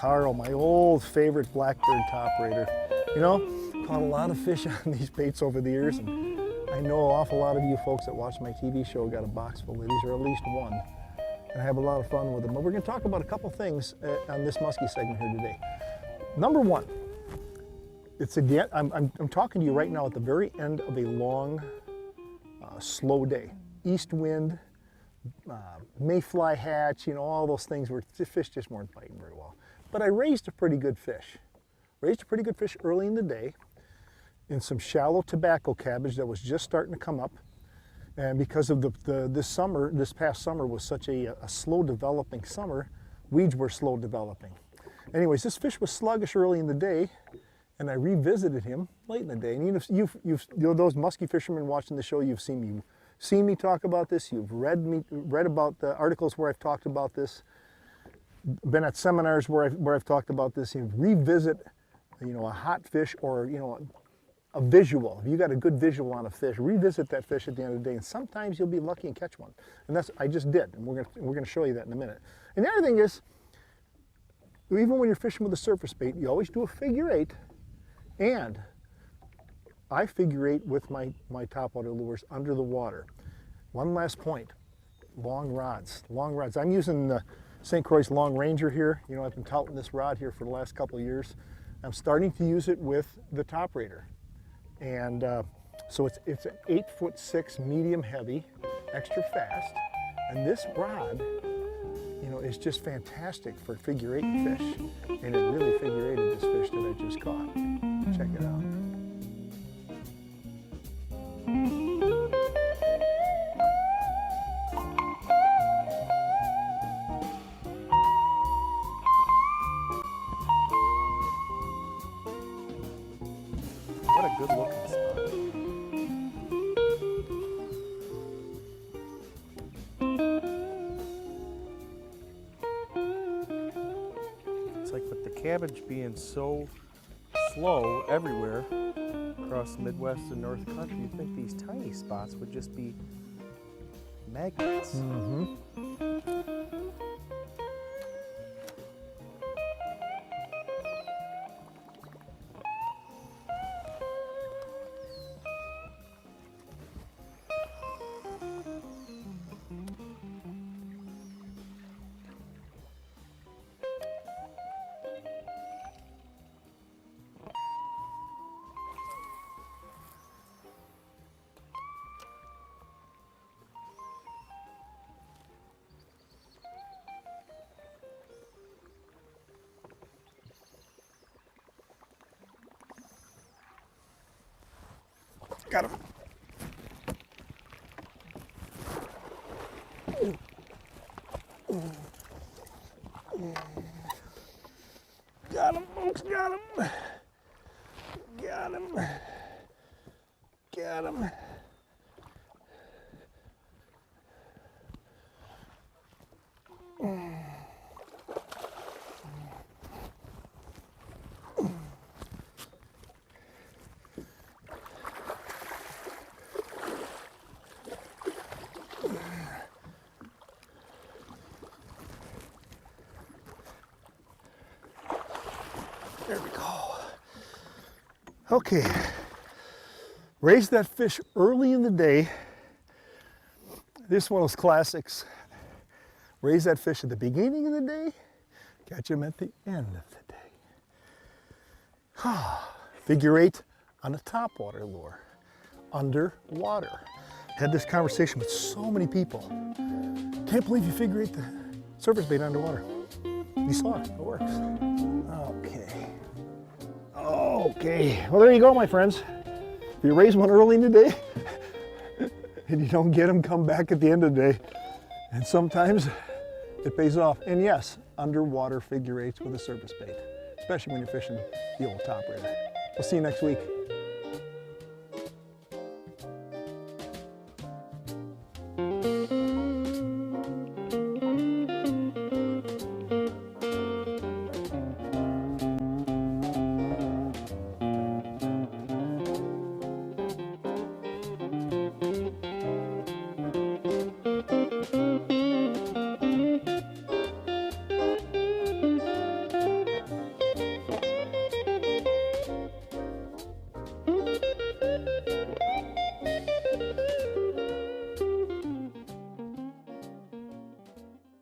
Carl, my old favorite blackbird top raider. You know, caught a lot of fish on these baits over the years, and I know an awful lot of you folks that watch my TV show got a box full of these, or at least one, and I have a lot of fun with them. But we're going to talk about a couple things on this musky segment here today. Number one, it's again, I'm talking to you right now at the very end of a long, slow day. East wind, mayfly hatch, you know, all those things where the fish just weren't biting very well. But I raised a pretty good fish. Raised a pretty good fish early in the day in some shallow tobacco cabbage that was just starting to come up. And because of this past summer was such a slow developing summer, weeds were slow developing. Anyways, this fish was sluggish early in the day, and I revisited him late in the day. And you know, those musky fishermen watching the show, you've seen me talk about this. You've read about the articles where I've talked about this. Been at seminars where I've talked about this. You revisit, you know, a hot fish, or you know, a visual. If you got a good visual on a fish, revisit that fish at the end of the day, and sometimes you'll be lucky and catch one. And that's I just did, and we're gonna show you that in a minute. And the other thing is, even when you're fishing with a surface bait, you always do a figure eight, and I figure eight with my topwater lures under the water. One last point, long rods. I'm using the St. Croix's Long Ranger here. You know, I've been touting this rod here for the last couple of years. I'm starting to use it with the Top Raider. And so it's an 8'6" medium heavy, extra fast. And this rod, you know, is just fantastic for figure eight fish. And it really figure eighted this fish that I just caught. Check it out. What a good looking spot. It's like with the cabbage being so slow everywhere across the Midwest and North Country, you'd think these tiny spots would just be magnets. Mm-hmm. Got him. Got him, folks, got him. Got him. Got him. There we go. Okay, raised that fish early in the day. This one was classics. Raise that fish at the beginning of the day, catch him at the end of the day. Figure eight on a topwater lure, underwater. Had this conversation with so many people. Can't believe you figure eight the surface bait underwater. You saw it, it works. Okay. Okay, well there you go, my friends. If you raise one early in the day and you don't get them, come back at the end of the day. And sometimes it pays off. And yes, underwater figure eights with a surface bait, especially when you're fishing the old Top Raider. We'll see you next week.